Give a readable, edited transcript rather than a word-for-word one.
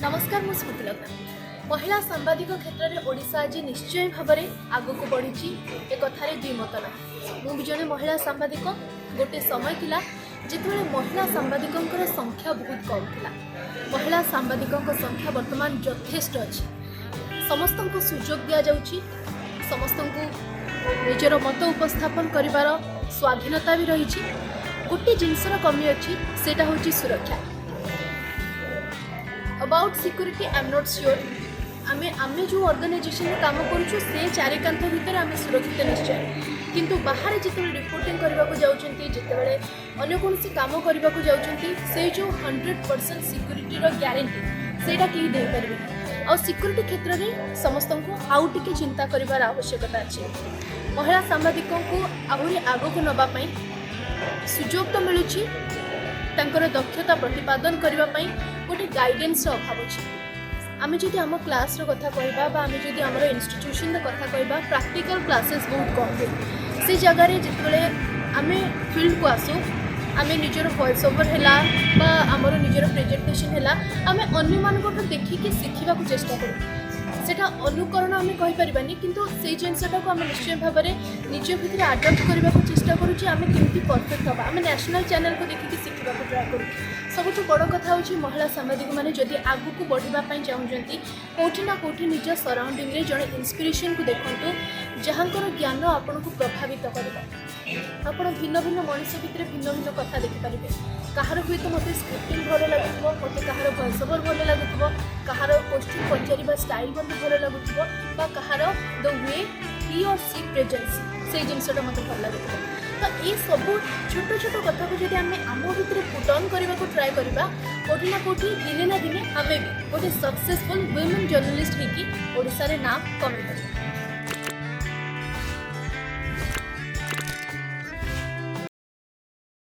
नमस्कार मु स्मृति लग्ना महिला सांबादिक क्षेत्र में ओडिशा आज निश्चय भाव में आगक बढ़ी ए कथार दुई मत ना मुझे जड़े महिला सांबादिक गोटे समय थिला जिते महिला सांबादिकों संख्या बहुत कम थिला। महिला सांबादिकों संख्या वर्तमान यथेष्ट अच्छी समस्त को सुजोग दि जाउची समस्त को निजर मत उपस्थापन करिवार स्वाधीनता भी रही। गोटे जिनसर कमी अच्छी सेटा होची सुरक्षा। About security I am not sure आमे जो ऑर्गेनाइजेशन में काम करूँ से चारिकांत भितर आम सुरक्षित निश्चय किंतु बाहर जिते रिपोर्टिंग करने को जाऊँगी जितेबाला अन्य कौन काम करने को जाऊँगी से जो 100% सिक्योरिटी ग्यारंटी सेटा कहीं दे पारे आ सिक्योरिटी क्षेत्र में समस्त को आउ टिके चिंता करार आवश्यकता अच्छी। महिला सांबादिकों को आहरी आग को नापी सुजोग तो मिलूँ तांकर दक्षता प्रतिपादन करने गोटे गाइडेंस अभाव अच्छे। आम जदि आम क्लास कथा कहवा आम जदि आम इन्स्टिट्यूशन कथा कहवा प्रैक्टिकल क्लासेस बहुत कम हुए से जगार जिते आम फील्ड को आसू आम निजर वॉइस ओवर है आमर निजर प्रेजेंटेशन है आम अन्य मानक देखिकी शिखा चेष्टा करूँ सेटा अनुकरण आम कहीपरानी किंतु से जिनसटा को आम निश्चय भाव में निज भितर आडप्ट करने को चेष्टा करुँचे आम केमती परफेक्ट हाँ आम नेशनल चैनल को देखिए शिखा ट्राए करूँ। सबुठ बड़ कथा हूँ महिला सांबादिक मैंने जदि आगू को बढ़ापी चाहूँगी कौटी ना कौटी निज सराउंडिंग रे जड़े इंस्पिरेशन को देखूँ जहाँकर ज्ञान आपन को प्रभावित कर आपण भिन्न भिन्न मनुष्य भितर भिन्न भिन्न कथा देखिपारे कहार हुए तो मत स्क्रिप्टिंग भल लगुव मत कहार वॉइस ओवर भल लगुव कहार क्वेश्चन पचार स्टाइल मत भल लगुव कहार द वे ही और सी प्रेजेंस से जिनसटा मत भल लगुव तो ये सब छोट छोट कथा को जब आम आम भितर पुट ऑन करने को ट्राए करवा कौटी ना कौटी दिने ना दिने आम भी गोटे सक्सेसफुल वुमेन जर्नलिस्ट होगी ओडिशा रे नाम कमेई।